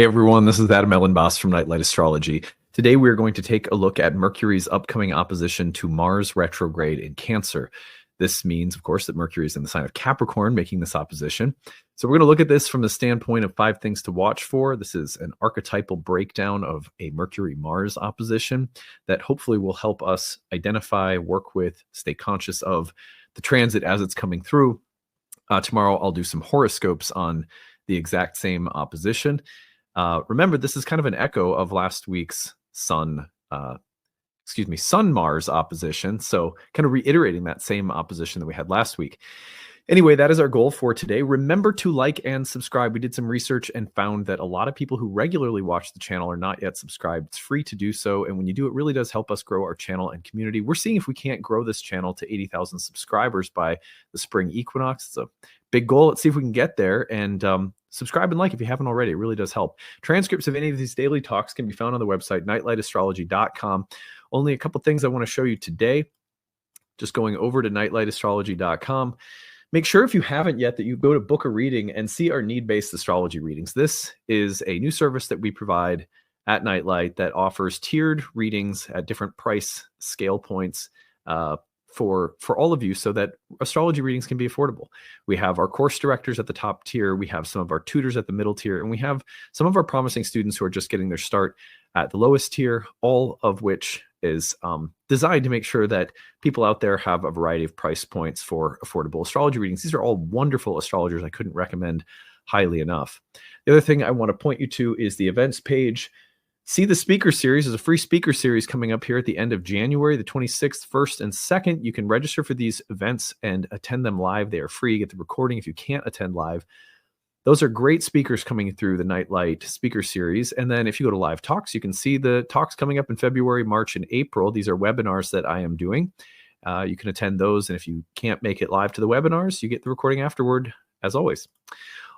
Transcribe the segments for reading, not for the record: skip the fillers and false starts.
Hey everyone, this is Adam Elenbaas from Nightlight Astrology. Today we're going to take a look at Mercury's upcoming opposition to Mars retrograde in Cancer. This means, of course, that Mercury is in the sign of Capricorn, making this opposition. So we're going to look at this from the standpoint of 5 things to watch for. This is an archetypal breakdown of a Mercury-Mars opposition that hopefully will help us identify, work with, stay conscious of the transit as it's coming through. Tomorrow I'll do some horoscopes on the exact same opposition. Remember, this is kind of an echo of last week's Sun-Mars opposition. So kind of reiterating that same opposition that we had last week. Anyway, that is our goal for today. Remember to like and subscribe. We did some research and found that a lot of people who regularly watch the channel are not yet subscribed. It's free to do so. And when you do, it really does help us grow our channel and community. We're seeing if we can't grow this channel to 80,000 subscribers by the spring equinox. It's a big goal. Let's see if we can get there. And subscribe and like if you haven't already. It really does help. Transcripts of any of these daily talks can be found on the website, nightlightastrology.com. Only a couple things I want to show you today. Just going over to nightlightastrology.com. Make sure if you haven't yet that you go to book a reading and see our need-based astrology readings. This is a new service that we provide at Nightlight that offers tiered readings at different price scale points for all of you so that astrology readings can be affordable. We have our course directors at the top tier. We have some of our tutors at the middle tier, and we have some of our promising students who are just getting their start at the lowest tier, all of which is designed to make sure that people out there have a variety of price points for affordable astrology readings. These are all wonderful astrologers I couldn't recommend highly enough. The other thing I want to point you to is the events page. See the speaker series. There's a free speaker series coming up here at the end of January, the 26th, 1st, and 2nd. You can register for these events and attend them live. They are free. You get the recording if you can't attend live. Those are great speakers coming through the Nightlight speaker series. And then if you go to live talks, you can see the talks coming up in February, March, and April. These are webinars that I am doing. You can attend those. And if you can't make it live to the webinars, you get the recording afterward, as always.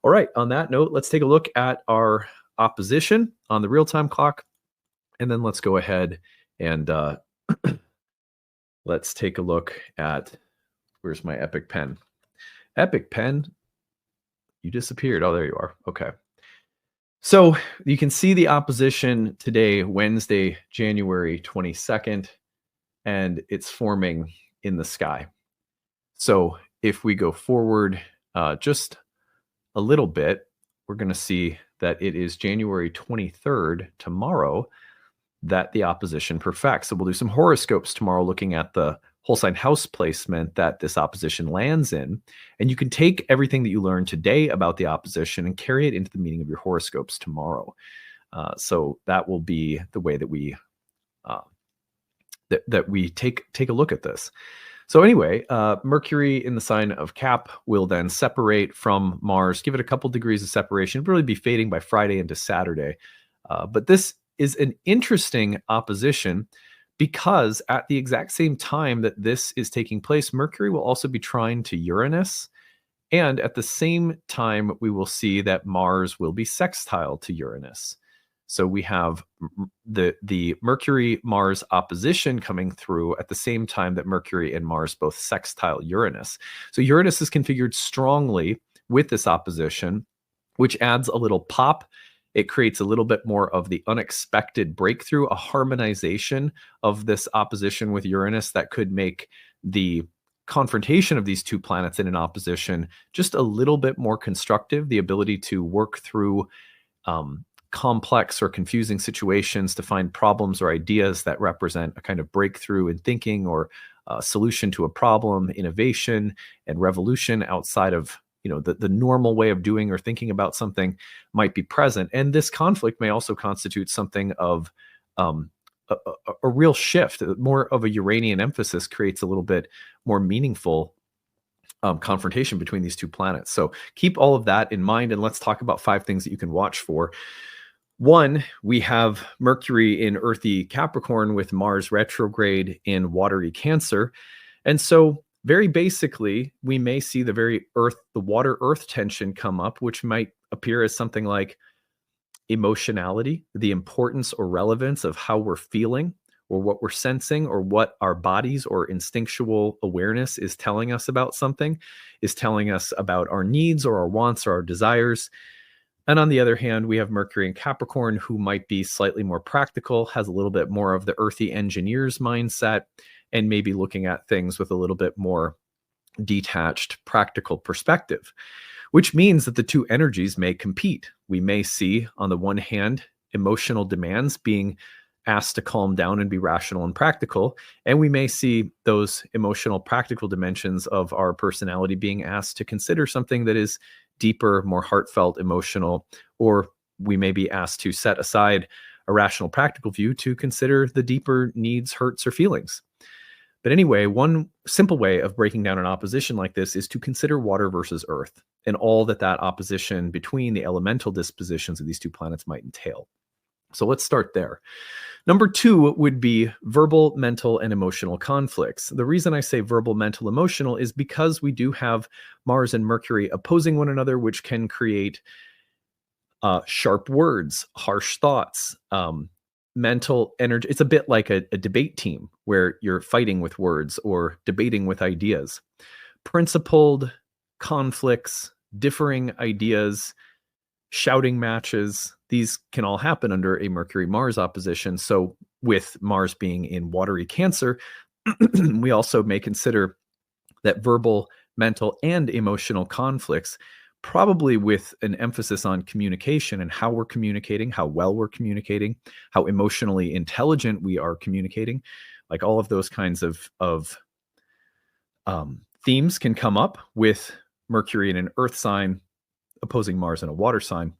All right. On that note, let's take a look at our opposition on the real-time clock. And then let's go ahead and let's take a look at, where's my Epic pen? Epic pen. You disappeared. Oh, there you are. Okay. So you can see the opposition today, Wednesday, January 22nd, and it's forming in the sky. So if we go forward just a little bit, we're going to see that it is January 23rd, tomorrow, that the opposition perfects. So we'll do some horoscopes tomorrow looking at the whole sign house placement that this opposition lands in. And you can take everything that you learned today about the opposition and carry it into the meaning of your horoscopes tomorrow. So that will be the way that we take a look at this. So anyway, Mercury in the sign of Cap will then separate from Mars, give it a couple degrees of separation. It'll really be fading by Friday into Saturday. But this is an interesting opposition because at the exact same time that this is taking place, Mercury will also be trine to Uranus. And at the same time, we will see that Mars will be sextile to Uranus. So we have the Mercury-Mars opposition coming through at the same time that Mercury and Mars both sextile Uranus. So Uranus is configured strongly with this opposition, which adds a little pop. It creates a little bit more of the unexpected breakthrough, a harmonization of this opposition with Uranus that could make the confrontation of these two planets in an opposition just a little bit more constructive, the ability to work through complex or confusing situations to find problems or ideas that represent a kind of breakthrough in thinking or a solution to a problem, innovation and revolution outside of the normal way of doing or thinking about something might be present. And this conflict may also constitute something of a real shift. More of a Uranian emphasis creates a little bit more meaningful confrontation between these two planets. So keep all of that in mind, and let's talk about 5 things that you can watch for. 1, we have Mercury in earthy Capricorn with Mars retrograde in watery Cancer. And so very basically, we may see the water-earth tension come up, which might appear as something like emotionality, the importance or relevance of how we're feeling or what we're sensing or what our bodies or instinctual awareness is telling us about something, is telling us about our needs or our wants or our desires. And on the other hand, we have Mercury in Capricorn, who might be slightly more practical, has a little bit more of the earthy engineer's mindset, and maybe looking at things with a little bit more detached, practical perspective, which means that the two energies may compete. We may see, on the one hand, emotional demands being asked to calm down and be rational and practical. And we may see those emotional, practical dimensions of our personality being asked to consider something that is deeper, more heartfelt, emotional, or we may be asked to set aside a rational, practical view to consider the deeper needs, hurts, or feelings. But anyway, one simple way of breaking down an opposition like this is to consider water versus earth and all that opposition between the elemental dispositions of these two planets might entail. So let's start there. Number 2 would be verbal, mental, and emotional conflicts. The reason I say verbal, mental, emotional is because we do have Mars and Mercury opposing one another, which can create sharp words, harsh thoughts, mental energy. It's a bit like a debate team where you're fighting with words or debating with ideas. Principled conflicts, differing ideas, shouting matches, these can all happen under a Mercury-Mars opposition. So with Mars being in watery Cancer, we also may consider that verbal, mental, and emotional conflicts, probably with an emphasis on communication and how we're communicating, how well we're communicating, how emotionally intelligent we are communicating. Like all of those kinds of themes can come up with Mercury in an earth sign opposing Mars in a water sign.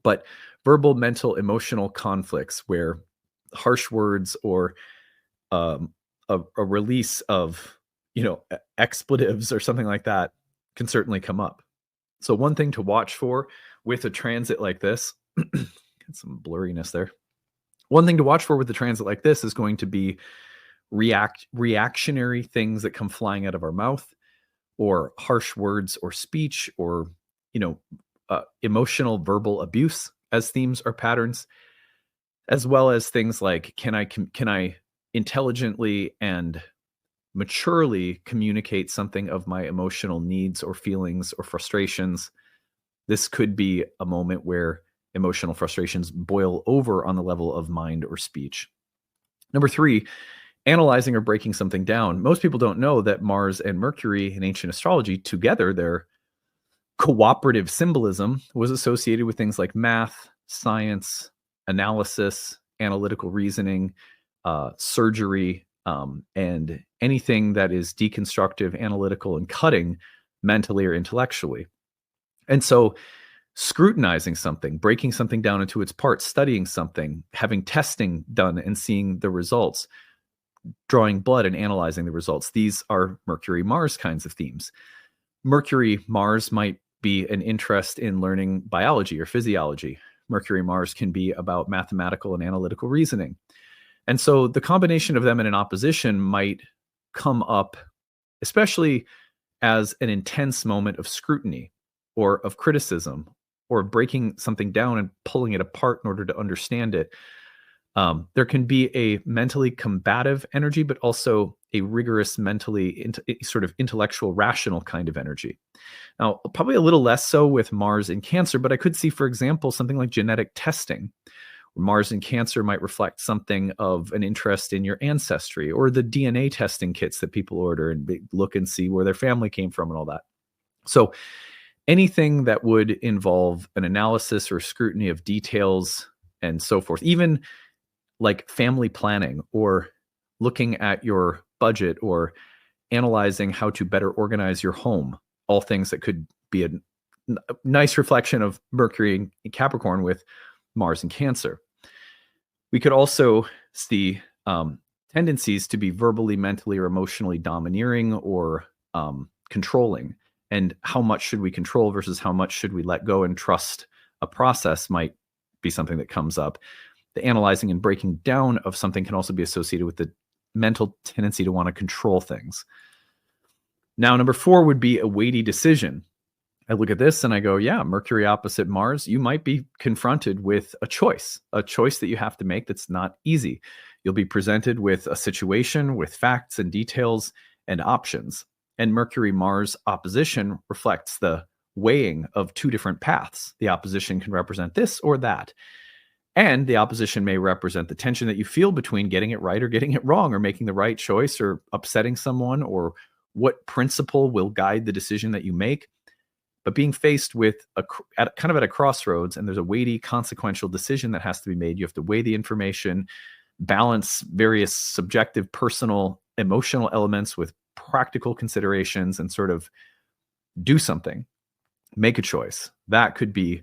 But verbal, mental, emotional conflicts where harsh words or a release of, expletives or something like that can certainly come up. So one thing to watch for with a transit like this, get some blurriness there. One thing to watch for with a transit like this is going to be reactionary things that come flying out of our mouth, or harsh words or speech, or, emotional verbal abuse as themes or patterns, as well as things like, can I intelligently and maturely communicate something of my emotional needs or feelings or frustrations? This could be a moment where emotional frustrations boil over on the level of mind or speech. Number 3, analyzing or breaking something down. Most people don't know that Mars and Mercury in ancient astrology together, their cooperative symbolism was associated with things like math, science, analysis, analytical reasoning, surgery, and anything that is deconstructive, analytical, and cutting mentally or intellectually. And so scrutinizing something, breaking something down into its parts, studying something, having testing done and seeing the results, drawing blood and analyzing the results. These are Mercury-Mars kinds of themes. Mercury-Mars might be an interest in learning biology or physiology. Mercury-Mars can be about mathematical and analytical reasoning. And so the combination of them in an opposition might come up, especially as an intense moment of scrutiny or of criticism or breaking something down and pulling it apart in order to understand it. There can be a mentally combative energy, but also a rigorous, mentally sort of intellectual, rational kind of energy. Now, probably a little less so with Mars in Cancer, but I could see, for example, something like genetic testing. Mars in Cancer might reflect something of an interest in your ancestry, or the DNA testing kits that people order and look and see where their family came from and all that. So anything that would involve an analysis or scrutiny of details and so forth, even like family planning or looking at your budget or analyzing how to better organize your home, all things that could be a nice reflection of Mercury in Capricorn with Mars in Cancer. We could also see tendencies to be verbally, mentally, or emotionally domineering or controlling. And how much should we control versus how much should we let go and trust a process might be something that comes up. The analyzing and breaking down of something can also be associated with the mental tendency to want to control things. Now, number 4 would be a weighty decision. I look at this and I go, yeah, Mercury opposite Mars, you might be confronted with a choice that you have to make that's not easy. You'll be presented with a situation with facts and details and options. And Mercury-Mars opposition reflects the weighing of two different paths. The opposition can represent this or that. And the opposition may represent the tension that you feel between getting it right or getting it wrong, or making the right choice or upsetting someone, or what principle will guide the decision that you make. But being faced with at a crossroads, and there's a weighty consequential decision that has to be made. You have to weigh the information, balance various subjective, personal, emotional elements with practical considerations, and sort of do something, make a choice. That could be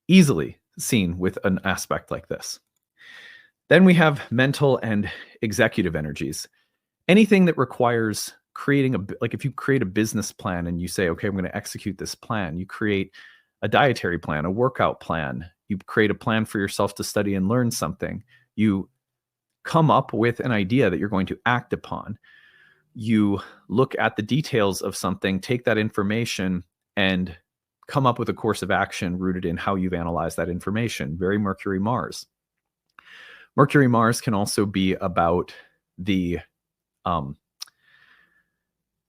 easily seen with an aspect like this. Then we have mental and executive energies. Anything that requires creating like if you create a business plan and you say, okay, I'm going to execute this plan. You create a dietary plan, a workout plan. You create a plan for yourself to study and learn something. You come up with an idea that you're going to act upon. You look at the details of something, take that information, and come up with a course of action rooted in how you've analyzed that information. Very Mercury Mars. Mercury Mars can also be about the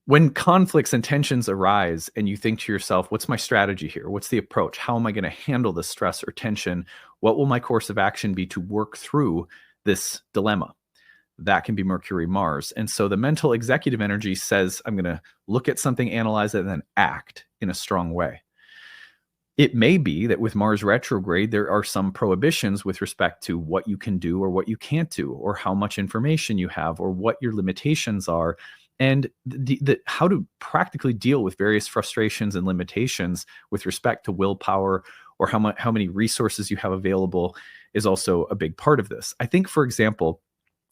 when conflicts and tensions arise and you think to yourself, what's my strategy here? What's the approach? How am I going to handle this stress or tension? What will my course of action be to work through this dilemma? That can be Mercury Mars. And so the mental executive energy says, I'm going to look at something, analyze it, and then act in a strong way. It may be that with Mars retrograde, there are some prohibitions with respect to what you can do or what you can't do, or how much information you have, or what your limitations are, and how to practically deal with various frustrations and limitations with respect to willpower, or how many resources you have available is also a big part of this. I think, for example,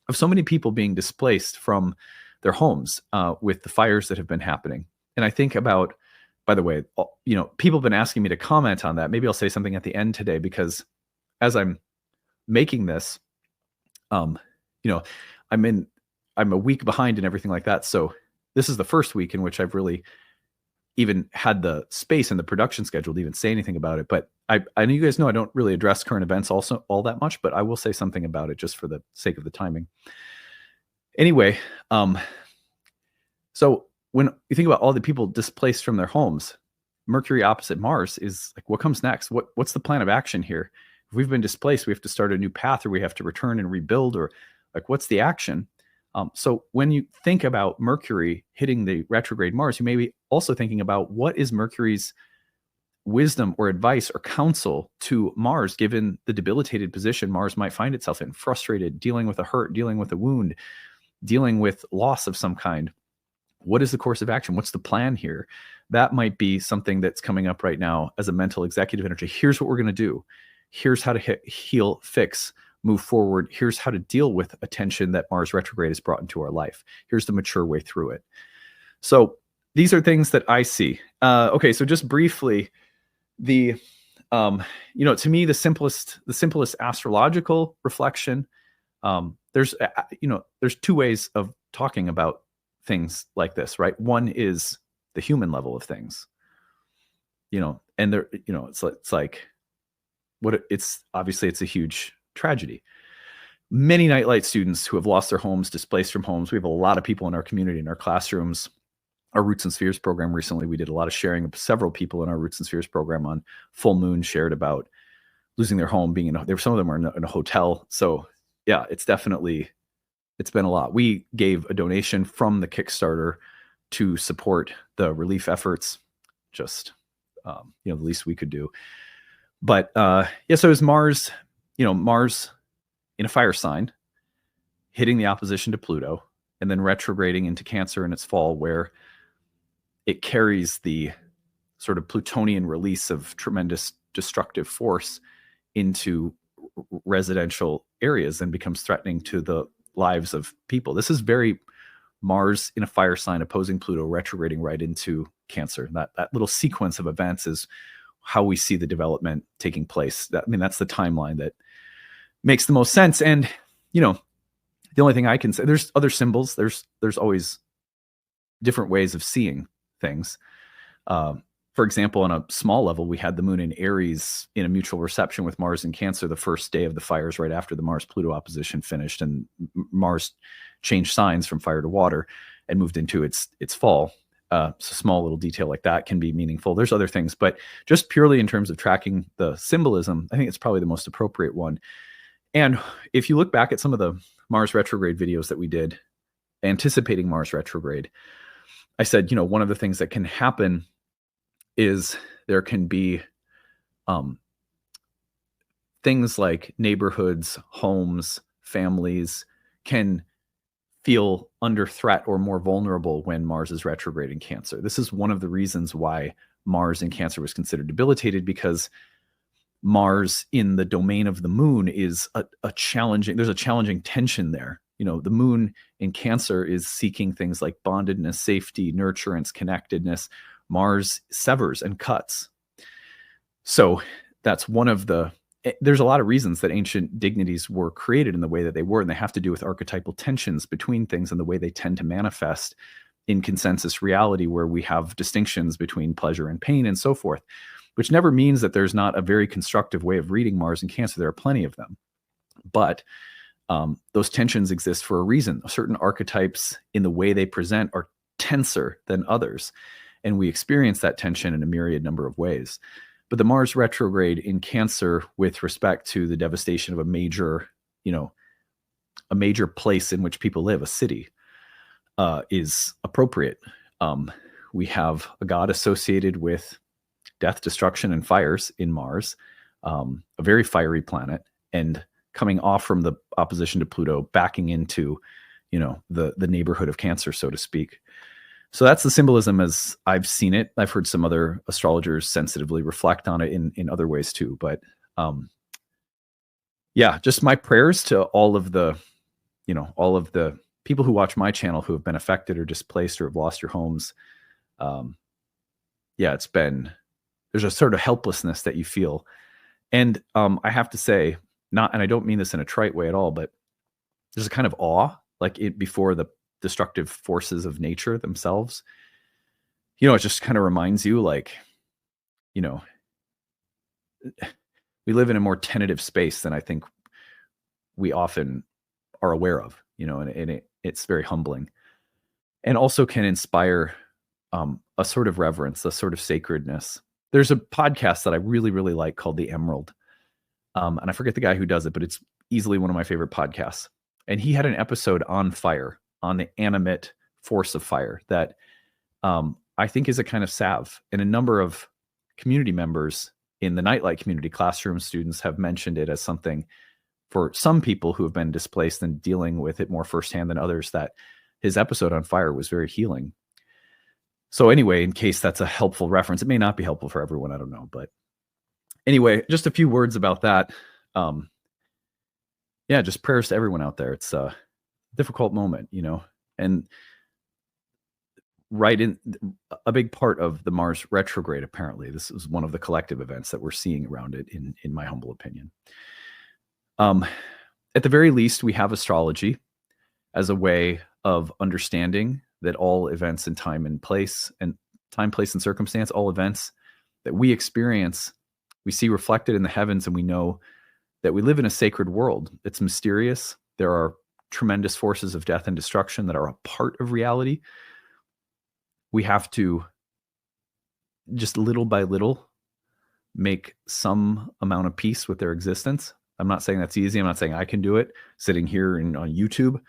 of so many people being displaced from their homes with the fires that have been happening. And I think about, by the way, people have been asking me to comment on that. Maybe I'll say something at the end today, because as I'm making this, I'm a week behind and everything like that. So this is the first week in which I've really even had the space and the production schedule to even say anything about it. But I know you guys know I don't really address current events also all that much, but I will say something about it just for the sake of the timing. Anyway, so when you think about all the people displaced from their homes, Mercury opposite Mars is like, what comes next? What's the plan of action here? If we've been displaced, we have to start a new path, or we have to return and rebuild, or like, what's the action? So when you think about Mercury hitting the retrograde Mars, you may be also thinking about what is Mercury's wisdom or advice or counsel to Mars, given the debilitated position Mars might find itself in, frustrated, dealing with a hurt, dealing with a wound, dealing with loss of some kind. What is the course of action? What's the plan here? That might be something that's coming up right now as a mental executive energy. Here's what we're going to do. Here's how to heal, fix, move forward. Here's how to deal with a tension that Mars retrograde has brought into our life. Here's the mature way through it. So these are things that I see. Okay, so just briefly, to me, the simplest astrological reflection. There's two ways of talking about things like this, right? One is the human level of things, and there, it's like it's obviously it's a huge tragedy. Many Nightlight students who have lost their homes, displaced from homes. We have a lot of people in our community, in our classrooms. Our Roots and Spheres program recently, we did a lot of sharing of several people in our Roots and Spheres program on full moon shared about losing their home, some of them are in a hotel. So yeah, it's been a lot. We gave a donation from the Kickstarter to support the relief efforts, just, the least we could do. But so is Mars, Mars in a fire sign, hitting the opposition to Pluto, and then retrograding into Cancer in its fall, where it carries the sort of Plutonian release of tremendous destructive force into residential areas and becomes threatening to the lives of people. This is very Mars in a fire sign opposing Pluto, retrograding right into Cancer. That little sequence of events is how we see the development taking place. That's the timeline that makes the most sense. And, the only thing I can say, there's other symbols. There's always different ways of seeing things. For example, on a small level, we had the moon in Aries in a mutual reception with Mars in Cancer the first day of the fires, right after the Mars-Pluto opposition finished, and Mars changed signs from fire to water and moved into its fall. So small little detail like that can be meaningful. There's other things, but just purely in terms of tracking the symbolism, I think it's probably the most appropriate one. And if you look back at some of the Mars retrograde videos that we did, anticipating Mars retrograde, I said, one of the things that can happen is there can be things like neighborhoods, homes, families can feel under threat or more vulnerable when Mars is retrograde in Cancer. This is one of the reasons why Mars in Cancer was considered debilitated, because Mars in the domain of the moon is a challenging, there's a challenging tension there. The moon in Cancer is seeking things like bondedness, safety, nurturance, connectedness. Mars severs and cuts. So that's there's a lot of reasons that ancient dignities were created in the way that they were, and they have to do with archetypal tensions between things and the way they tend to manifest in consensus reality, where we have distinctions between pleasure and pain and so forth, which never means that there's not a very constructive way of reading Mars in Cancer. There are plenty of them. But those tensions exist for a reason. Certain archetypes in the way they present are tenser than others, and we experience that tension in a myriad number of ways. But the Mars retrograde in Cancer, with respect to the devastation of a major place in which people live, a city, is appropriate. We have a god associated with death, destruction, and fires in Mars, a very fiery planet, and coming off from the opposition to Pluto, backing into, the neighborhood of Cancer, so to speak. So that's the symbolism as I've seen it. I've heard some other astrologers sensitively reflect on it in other ways too. But just my prayers to all of the people who watch my channel who have been affected or displaced or have lost your homes. There's a sort of helplessness that you feel. And I have to say, and I don't mean this in a trite way at all, but there's a kind of awe, before the destructive forces of nature themselves. It just kind of reminds you, we live in a more tentative space than I think we often are aware of, and it's very humbling, and also can inspire a sort of reverence, a sort of sacredness. There's a podcast that I really, really like called The Emerald. And I forget the guy who does it, but it's easily one of my favorite podcasts. And he had an episode on fire, on the animate force of fire, that I think is a kind of salve. And a number of community members in the Nightlight community, classroom students, have mentioned it as something for some people who have been displaced and dealing with it more firsthand than others, that his episode on fire was very healing. So anyway, in case that's a helpful reference, it may not be helpful for everyone, I don't know. But anyway, just a few words about that. Just prayers to everyone out there. It's a difficult moment, and right in a big part of the Mars retrograde, apparently, this is one of the collective events that we're seeing around it, in my humble opinion. At the very least, we have astrology as a way of understanding that all events in time, place, and circumstance, all events that we experience, we see reflected in the heavens, and we know that we live in a sacred world. It's mysterious. There are tremendous forces of death and destruction that are a part of reality. We have to, just little by little, make some amount of peace with their existence. I'm not saying that's easy. I'm not saying I can do it sitting here on YouTube,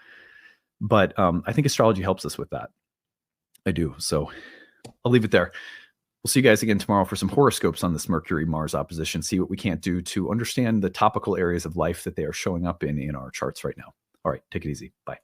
but I think astrology helps us with that. I do. So I'll leave it there. We'll see you guys again tomorrow for some horoscopes on this Mercury-Mars opposition, see what we can't do to understand the topical areas of life that they are showing up in our charts right now. All right, take it easy. Bye.